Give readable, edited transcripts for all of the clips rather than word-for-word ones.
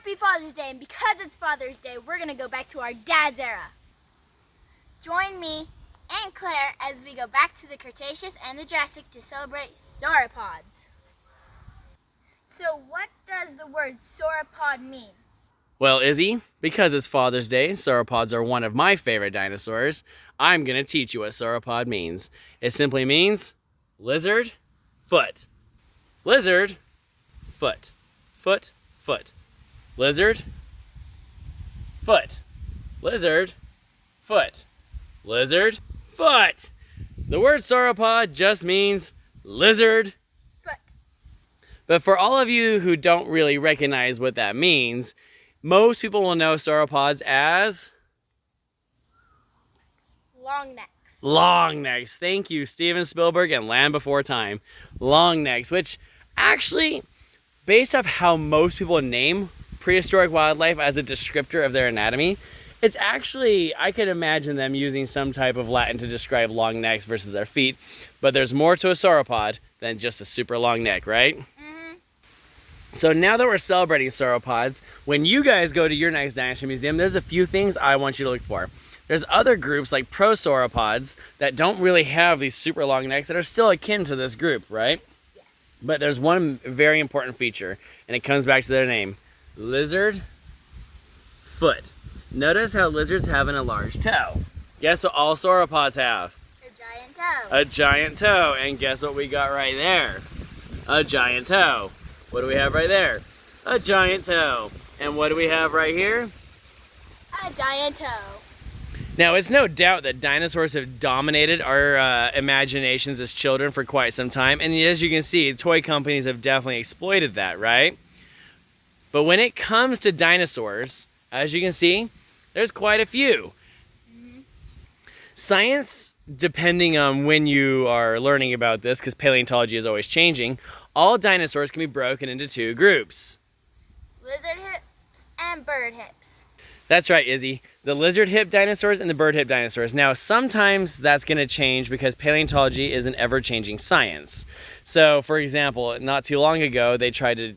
Happy Father's Day, and because it's Father's Day, we're going to go back to our dad's era. Join me and Claire as we go back to the Cretaceous and the Jurassic to celebrate sauropods. So what does the word sauropod mean? Well, Izzy, because it's Father's Day, sauropods are one of my favorite dinosaurs. I'm going to teach you what sauropod means. It simply means lizard, foot. Lizard, foot. Foot, foot. Lizard, foot. Lizard, foot. Lizard, foot. The word sauropod just means lizard, Foot. but for all of you who don't really recognize what that means, most people will know sauropods as Long necks. long necks. Thank you, Steven Spielberg and Land Before Time. Long necks, which actually, based off how most people name prehistoric wildlife as a descriptor of their anatomy, it's actually, I could imagine them using some type of Latin to describe long necks versus their feet, but there's more to a sauropod than just a super long neck, right? Mm-hmm. So now that we're celebrating sauropods, when you guys go to your next dinosaur museum, there's a few things I want you to look for. There's other groups like prosauropods that don't really have these super long necks that are still akin to this group, right? Yes. But there's one very important feature, and it comes back to their name. Lizard, foot. Notice how lizards have a large toe. Guess what all sauropods have? A giant toe. A giant toe. And guess what we got right there? A giant toe. What do we have right there? A giant toe. And what do we have right here? A giant toe. Now, it's no doubt that dinosaurs have dominated our imaginations as children for quite some time. And as you can see, toy companies have definitely exploited that, right? But when it comes to dinosaurs, as you can see, there's quite a few. Mm-hmm. Science, depending on when you are learning about this, because paleontology is always changing, all dinosaurs can be broken into two groups. Lizard hips and bird hips. That's right, Izzy. The lizard hip dinosaurs and the bird hip dinosaurs. Now, sometimes that's going to change because paleontology is an ever-changing science. So, for example, not too long ago, they tried to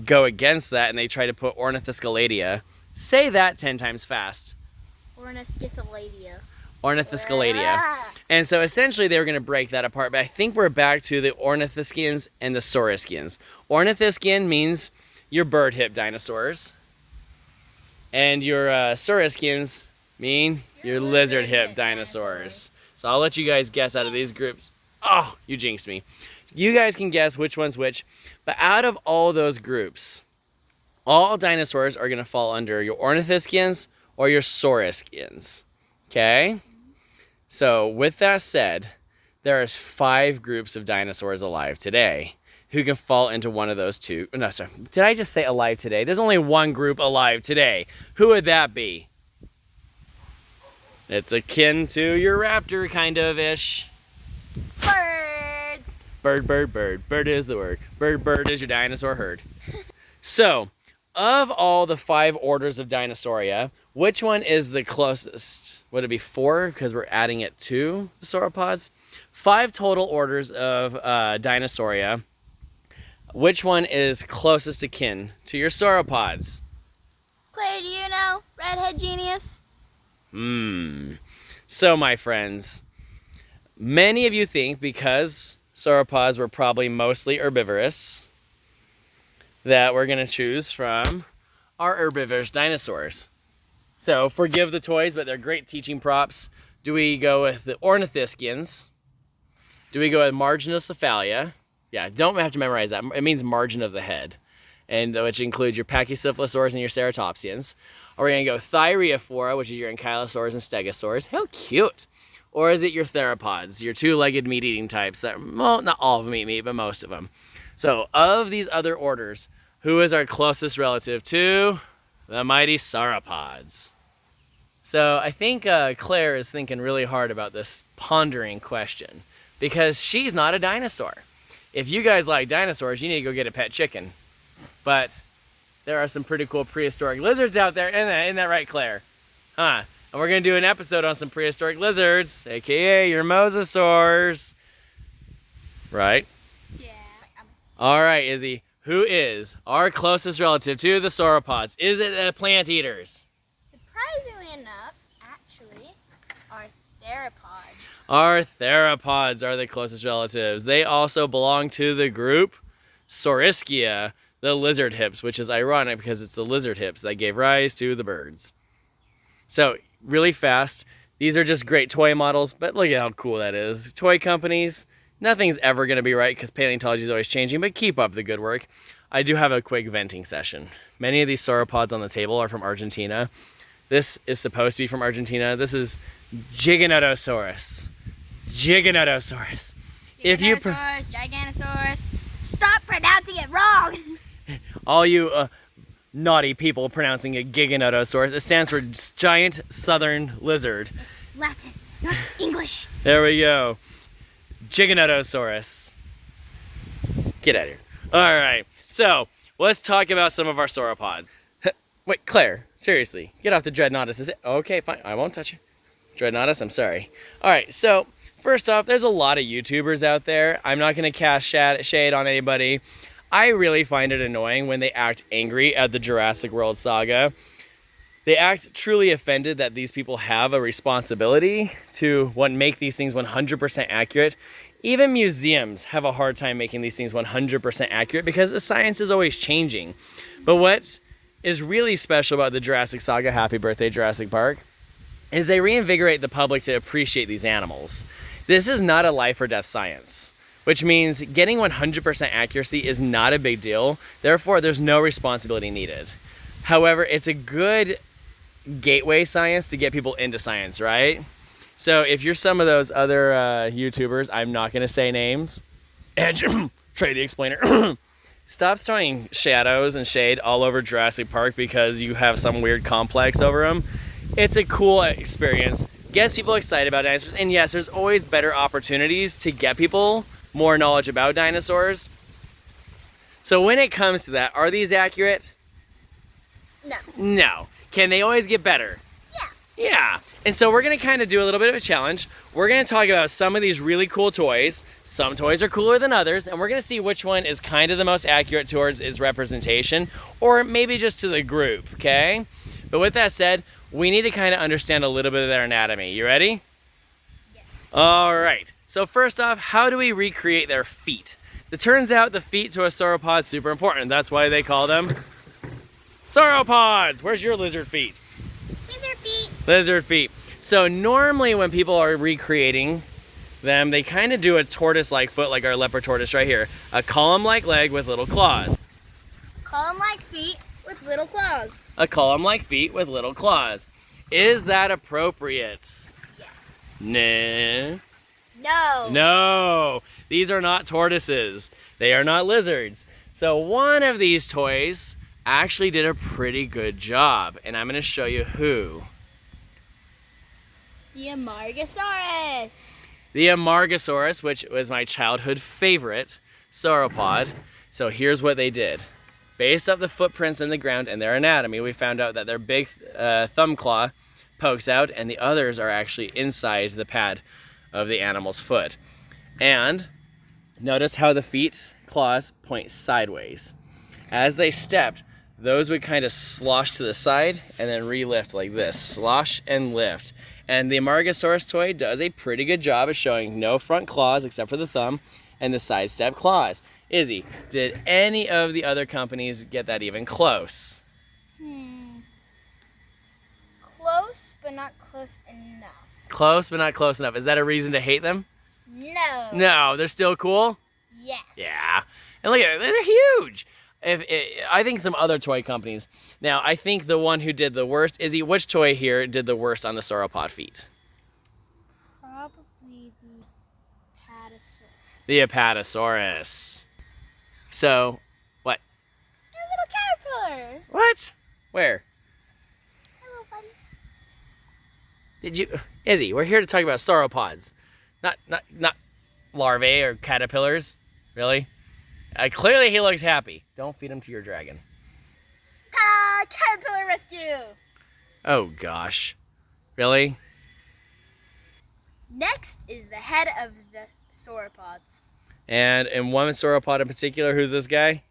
go against that and they tried to put Ornithoscaladia. Say that 10 times fast. Ornithoscaladia. Ornithoscaladia. And so essentially they were going to break that apart, but I think we're back to the Ornithischians and the Saurischians. Ornithischian means your bird hip dinosaurs, and your Saurischians mean your lizard hip dinosaurs. So I'll let you guys guess out of these groups. Oh, you jinxed me. You guys can guess which one's which, but out of all those groups, all dinosaurs are going to fall under your Ornithischians or your Saurischians. Okay? So with that said, there's 5 groups of dinosaurs alive today who can fall into one of those two. No, sorry. Did I just say alive today? There's only one group alive today. Who would that be? It's akin to your raptor kind of-ish. Birds. Bird, bird, bird. Bird is the word. Bird, bird is your dinosaur herd. So, of all the 5 orders of Dinosauria, which one is the closest? Would it be 4 because we're adding it to the sauropods? 5 total orders of Dinosauria. Which one is closest to kin to your sauropods? Claire, do you know? Redhead genius. So, my friends, many of you think because sauropods were probably mostly herbivorous that we're going to choose from our herbivorous dinosaurs. So, forgive the toys, but they're great teaching props. Do we go with the Ornithischians? Do we go with Marginocephalia? Yeah, don't have to memorize that. It means margin of the head, and which includes your Pachycephalosaurs and your Ceratopsians. Are we going to go Thyreophora, which is your Ankylosaurs and Stegosaurs? How cute! Or is it your theropods, your 2-legged meat-eating types that, well, not all of them eat meat, but most of them. So, of these other orders, who is our closest relative to the mighty sauropods? So, I think Claire is thinking really hard about this pondering question because she's not a dinosaur. If you guys like dinosaurs, you need to go get a pet chicken. But there are some pretty cool prehistoric lizards out there. Isn't that right, Claire? Huh? And we're going to do an episode on some prehistoric lizards, aka your mosasaurs. Right? Yeah. All right, Izzy. who is our closest relative to the sauropods? Is it the plant eaters? Surprisingly enough, actually, our theropods. Our theropods are the closest relatives. They also belong to the group Saurischia, the lizard hips, which is ironic because it's the lizard hips that gave rise to the birds. So, really fast, these are just great toy models, but look at how cool that is. Toy companies, nothing's ever going to be right because paleontology is always changing, but keep up the good work. I do have a quick venting session. Many of these sauropods on the table are from Argentina. This is supposed to be from Argentina. This is Giganotosaurus. Giganotosaurus. Giganotosaurus, Giganosaurus. Stop pronouncing it wrong! All you naughty people pronouncing it Giganotosaurus, it stands for giant southern lizard. It's Latin, not English. There we go. Giganotosaurus. Get out of here. All right, so let's talk about some of our sauropods. Wait, Claire, seriously, get off the Dreadnoughtus. Is it? Okay, fine, I won't touch you. Dreadnoughtus, I'm sorry. All right, so first off, there's a lot of YouTubers out there. I'm not going to cast shade on anybody. I really find it annoying when they act angry at the Jurassic World saga. They act truly offended that these people have a responsibility to make these things 100% accurate. Even museums have a hard time making these things 100% accurate because the science is always changing. But what is really special about the Jurassic saga, happy birthday Jurassic Park, is they reinvigorate the public to appreciate these animals. This is not a life or death science, which means getting 100% accuracy is not a big deal. Therefore, there's no responsibility needed. However, it's a good gateway science to get people into science, right? So if you're some of those other YouTubers, I'm not going to say names, Trey the Explainer, stop throwing shadows and shade all over Jurassic Park because you have some weird complex over them. It's a cool experience, gets people excited about dinosaurs, and yes, there's always better opportunities to get people more knowledge about dinosaurs. So when it comes to that, are these accurate? No. No. Can they always get better? Yeah. Yeah. And so we're going to kind of do a little bit of a challenge. We're going to talk about some of these really cool toys. Some toys are cooler than others, and we're going to see which one is kind of the most accurate towards its representation, or maybe just to the group, okay? But with that said, we need to kind of understand a little bit of their anatomy. You ready? Yes. All right. So first off, how do we recreate their feet? It turns out the feet to a sauropod is super important. That's why they call them sauropods. Where's your lizard feet? Lizard feet. Lizard feet. So normally when people are recreating them, they kind of do a tortoise-like foot, like our leopard tortoise right here. A column-like leg with little claws. Column-like feet with little claws. A column-like feet with little claws. Is that appropriate? Yes. Nah. No. No. These are not tortoises. They are not lizards. So one of these toys actually did a pretty good job, and I'm going to show you who. The Amargasaurus. The Amargasaurus, which was my childhood favorite sauropod. So here's what they did. Based off the footprints in the ground and their anatomy, we found out that their big thumb claw pokes out, and the others are actually inside the pad of the animal's foot. And notice how the feet claws point sideways. As they stepped, those would kind of slosh to the side and then re-lift like this. Slosh and lift. And the Amargasaurus toy does a pretty good job of showing no front claws except for the thumb and the side step claws. Izzy, did any of the other companies get that even close? Close, but not close enough. Close, but not close enough. Is that a reason to hate them? No. No, they're still cool? Yes. Yeah. And look at it, they're huge. I think some other toy companies. Now, I think the one who did the worst, Izzy, which toy here did the worst on the sauropod feet? Probably the Patasaurus. The Apatosaurus. So, what? A little caterpillar. What? Where? Hello, buddy. Did you, Izzy? We're here to talk about sauropods, not larvae or caterpillars. Really? Clearly, he looks happy. Don't feed him to your dragon. Ta-da! Caterpillar rescue. Oh gosh, really? Next is the head of the sauropods. And one sauropod in particular, who's this guy?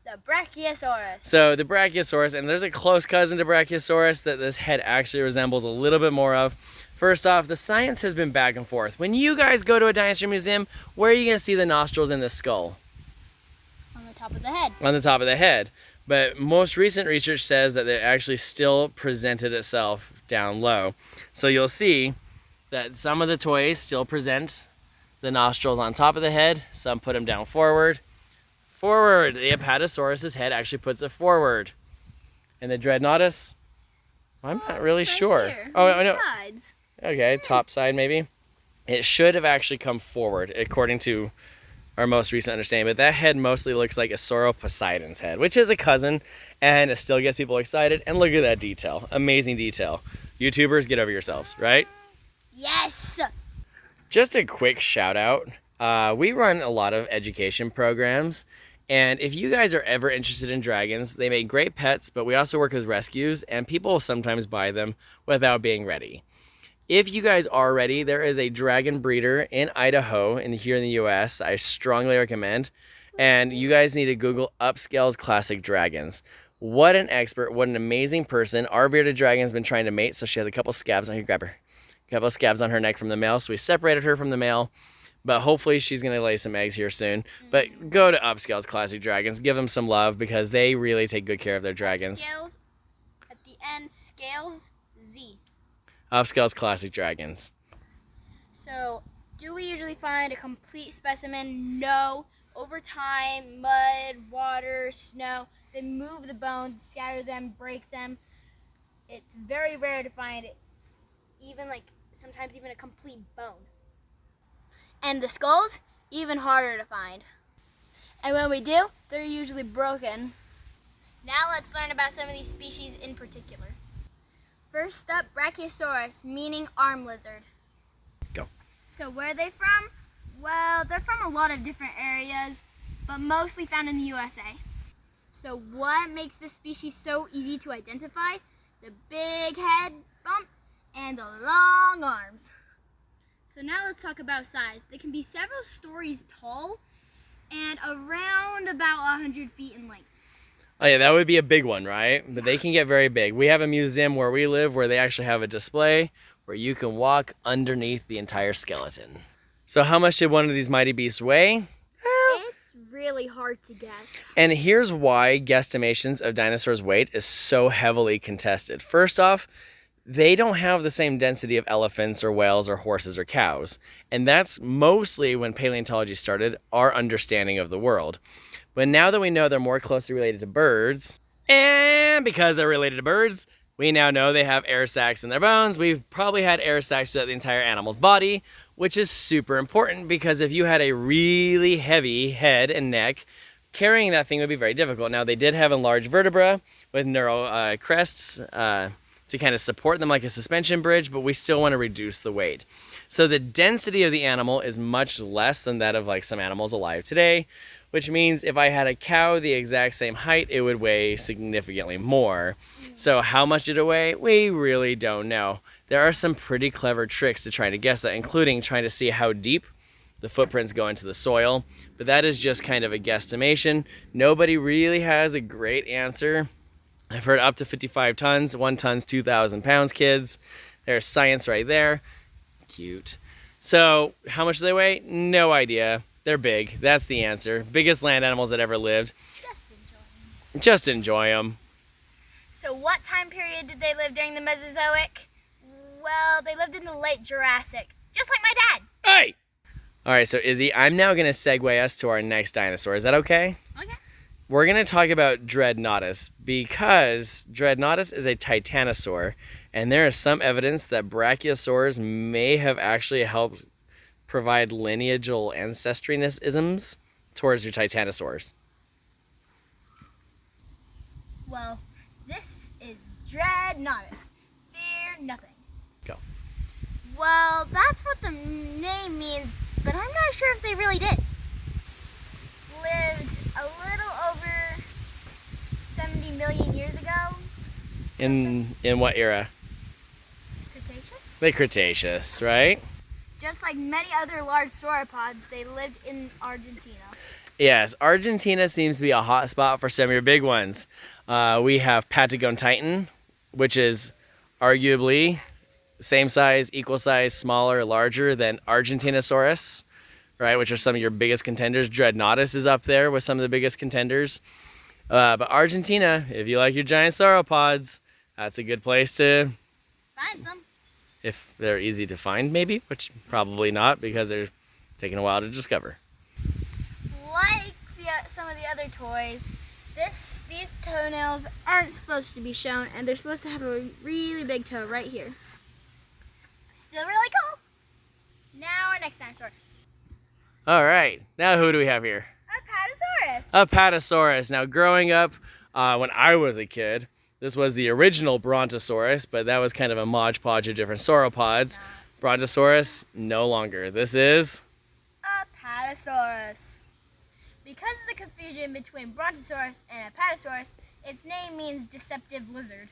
The Brachiosaurus. So the Brachiosaurus, and there's a close cousin to Brachiosaurus that this head actually resembles a little bit more of. First off, the science has been back and forth. When you guys go to a dinosaur museum, where are you going to see the nostrils in the skull? On the top of the head. On the top of the head. But most recent research says that it actually still presented itself down low. So you'll see that some of the toys still present the nostrils on top of the head. Some put them down forward. Forward. The Apatosaurus's head actually puts it forward. And the Dreadnoughtus, I'm not really sure. Here, Oh, on the no. sides. Okay, top side maybe. It should have actually come forward according to our most recent understanding, but that head mostly looks like a Sauroposeidon's head, which is a cousin, and it still gets people excited. And look at that detail. Amazing detail. YouTubers, get over yourselves, right? Yes! Just a quick shout out. We run a lot of education programs, and if you guys are ever interested in dragons, they make great pets, but we also work with rescues, and people sometimes buy them without being ready. If you guys are ready, there is a dragon breeder in Idaho here in the US. I strongly recommend. And you guys need to Google Upscale's Classic Dragons. What an expert, what an amazing person. Our bearded dragon's been trying to mate, so she has a couple scabs on her. Grab her. A couple scabs on her neck from the male, so we separated her from the male. But hopefully she's going to lay some eggs here soon. But go to Upscale's Classic Dragons. Give them some love because they really take good care of their dragons. Scales at the end, scales Z. Upscale's Classic Dragons. So, do we usually find a complete specimen? No. Over time, mud, water, snow, they move the bones, scatter them, break them. It's very rare to find it, sometimes even a complete bone. And the skulls, even harder to find. And when we do, they're usually broken. Now let's learn about some of these species in particular. First up, Brachiosaurus, meaning arm lizard. Go. So where are they from? Well, they're from a lot of different areas, but mostly found in the USA. So what makes this species so easy to identify? The big head bump and the long arms. So now let's talk about size. They can be several stories tall and around about 100 feet in length. Oh yeah, that would be a big one, right? But they can get very big. We have a museum where we live where they actually have a display where you can walk underneath the entire skeleton. So how much did one of these mighty beasts weigh? It's really hard to guess. And here's why guesstimations of dinosaurs' weight is so heavily contested. First off, they don't have the same density of elephants or whales or horses or cows. And that's mostly when paleontology started, our understanding of the world. But now that we know they're more closely related to birds, and because they're related to birds, we now know they have air sacs in their bones. We've probably had air sacs throughout the entire animal's body, which is super important because if you had a really heavy head and neck, carrying that thing would be very difficult. Now, they did have enlarged vertebra with neural crests to kind of support them like a suspension bridge, but we still want to reduce the weight. So the density of the animal is much less than that of like some animals alive today, which means if I had a cow the exact same height, it would weigh significantly more. So how much did it weigh? We really don't know. There are some pretty clever tricks to trying to guess that, including trying to see how deep the footprints go into the soil. But that is just kind of a guesstimation. Nobody really has a great answer. I've heard up to 55 tons. 1 ton's 2,000 pounds, kids. There's science right there. Cute. So how much do they weigh? No idea. They're big. That's the answer. Biggest land animals that ever lived. Just enjoy them. So what time period did they live during the Mesozoic? Well, they lived in the late Jurassic, just like my dad. Hey! All right, so Izzy, I'm now going to segue us to our next dinosaur. Is that okay? Okay. We're going to talk about Dreadnoughtus because Dreadnoughtus is a titanosaur, and there is some evidence that Brachiosaurs may have actually helped provide lineageal ancestry-isms towards your titanosaurs. Well, this is Dreadnoughtus. Fear nothing. Go. Well, that's what the name means, but I'm not sure if they really did. Lived a little over 70 million years ago. In what era? Cretaceous? The Cretaceous, right? Just like many other large sauropods, they lived in Argentina. Yes, Argentina seems to be a hot spot for some of your big ones. We have Patagon Titan, which is arguably same size, equal size, smaller, larger than Argentinosaurus, right? Which are some of your biggest contenders. Dreadnoughtus is up there with some of the biggest contenders. But Argentina, if you like your giant sauropods, that's a good place to Find some. if they're easy to find, maybe, which probably not because they're taking a while to discover. Like some of the other toys, these toenails aren't supposed to be shown, and they're supposed to have a really big toe right here. Still really cool. Now our next dinosaur. All right, now who do we have here? A Patasaurus. Apatosaurus. Now, growing up, when I was a kid, this was the original Brontosaurus, but that was kind of a modge podge of different sauropods. Brontosaurus, no longer. This is A Patasaurus. Because of the confusion between Brontosaurus and Apatosaurus, its name means deceptive lizard.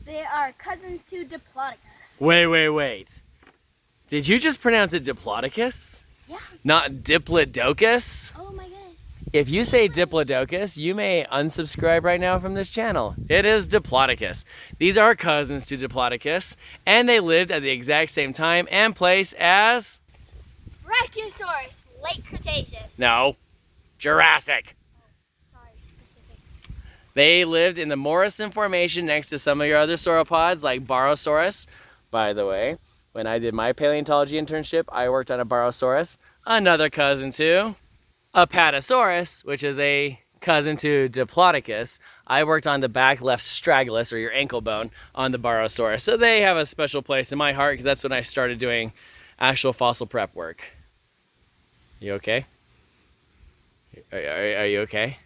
They are cousins to Diplodocus. Wait. Did you just pronounce it Diplodocus? Yeah. Not Diplodocus? Oh my goodness. If you say Diplodocus, you may unsubscribe right now from this channel. It is Diplodocus. These are cousins to Diplodocus, and they lived at the exact same time and place as... Brachiosaurus, late Cretaceous. No, Jurassic. Sorry, specifics. They lived in the Morrison Formation next to some of your other sauropods like Brachiosaurus. By the way, when I did my paleontology internship, I worked on a Brachiosaurus, another cousin to Apatosaurus, which is a cousin to Diplodocus. I worked on the back left straggulus, or your ankle bone, on the Brachiosaurus. So they have a special place in my heart because that's when I started doing actual fossil prep work. You okay? Are you okay?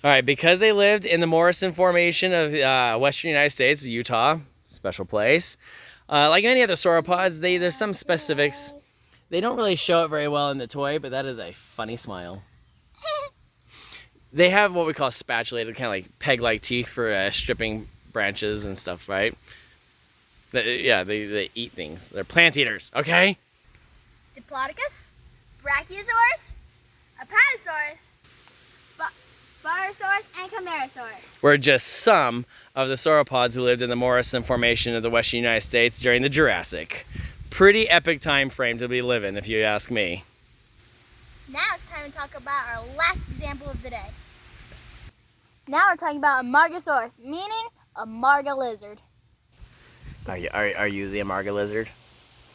All right, because they lived in the Morrison Formation of Western United States, Utah, special place. Like any other sauropods, there's some specifics. They don't really show it very well in the toy, but that is a funny smile. They have what we call spatulated, kind of like peg-like teeth for stripping branches and stuff, right? They eat things. They're plant eaters, okay? Diplodocus, Brachiosaurus, Apatosaurus, Barosaurus, and Camarasaurus. Were just some of the sauropods who lived in the Morrison Formation of the Western United States during the Jurassic. Pretty epic time frame to be living, if you ask me. Now it's time to talk about our last example of the day. Now we're talking about Amargasaurus, meaning a marga lizard. Are you the Amarga lizard?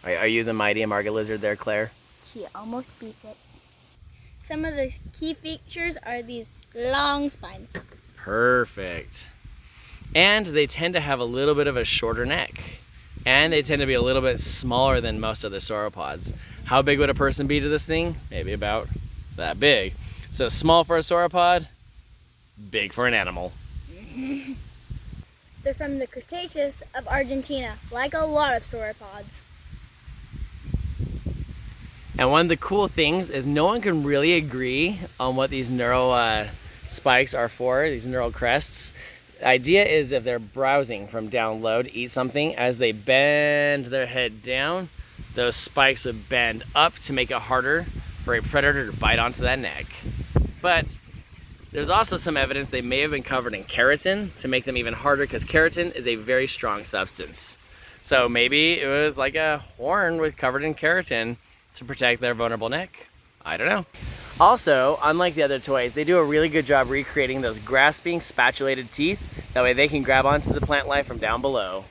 Are you the mighty Amarga lizard there, Claire? She almost beats it. Some of the key features are these long spines. Perfect. And they tend to have a little bit of a shorter neck. And they tend to be a little bit smaller than most other sauropods. How big would a person be to this thing? Maybe about that big. So small for a sauropod, big for an animal. They're from the Cretaceous of Argentina, like a lot of sauropods. And one of the cool things is no one can really agree on what these neural spikes are for, these neural crests. The idea is if they're browsing from down low to eat something, as they bend their head down, those spikes would bend up to make it harder for a predator to bite onto that neck. But there's also some evidence they may have been covered in keratin to make them even harder, because keratin is a very strong substance. So maybe it was like a horn covered in keratin to protect their vulnerable neck. I don't know. Also, unlike the other toys, they do a really good job recreating those grasping, spatulated teeth. That way they can grab onto the plant life from down below.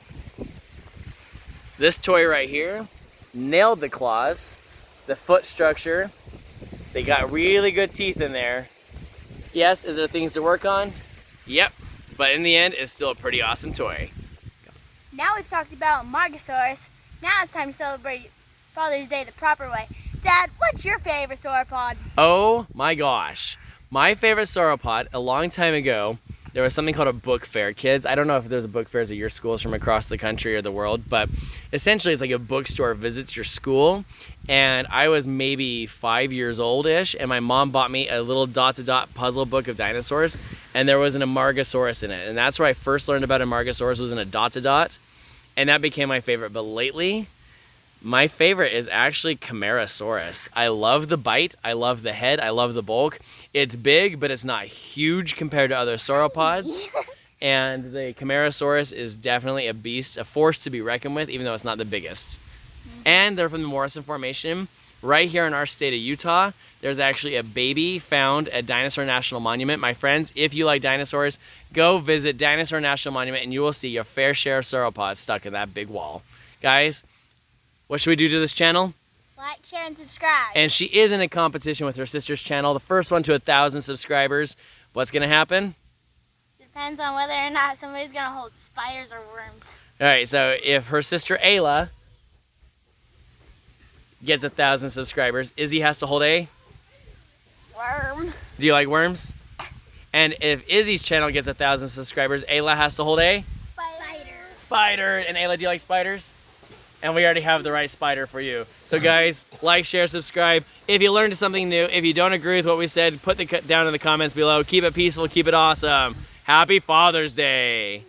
This toy right here nailed the claws, the foot structure. They got really good teeth in there. Yes, is there things to work on? Yep, but in the end, it's still a pretty awesome toy. Now we've talked about Amargasaurus. Now it's time to celebrate Father's Day the proper way. Dad, what's your favorite sauropod? Oh my gosh. My favorite sauropod, a long time ago, there was something called a book fair. Kids, I don't know if there's a book fairs at your schools from across the country or the world, but essentially it's like a bookstore visits your school. And I was maybe 5 years old-ish, and my mom bought me a little dot-to-dot puzzle book of dinosaurs, and there was an Amargasaurus in it. And that's where I first learned about Amargasaurus, was in a dot-to-dot, and that became my favorite. But lately, My favorite is actually Camarasaurus. I love the bite, I love the head, I love the bulk. It's big, but it's not huge compared to other sauropods. And the Camarasaurus is definitely a beast, a force to be reckoned with, even though it's not the biggest. And they're from the Morrison Formation. Right here in our state of Utah, there's actually a baby found at Dinosaur National Monument. My friends, if you like dinosaurs, go visit Dinosaur National Monument and you will see your fair share of sauropods stuck in that big wall. Guys, what should we do to this channel? Like, share, and subscribe. And she is in a competition with her sister's channel, the first one to 1,000 subscribers. What's gonna happen? Depends on whether or not somebody's gonna hold spiders or worms. All right, so if her sister Ayla gets 1,000 subscribers, Izzy has to hold a Worm. Do you like worms? And if Izzy's channel gets 1,000 subscribers, Ayla has to hold a spider. And Ayla, do you like spiders? And we already have the right spider for you. So guys, like, share, subscribe. If you learned something new, if you don't agree with what we said, put it down in the comments below. Keep it peaceful, keep it awesome. Happy Father's Day.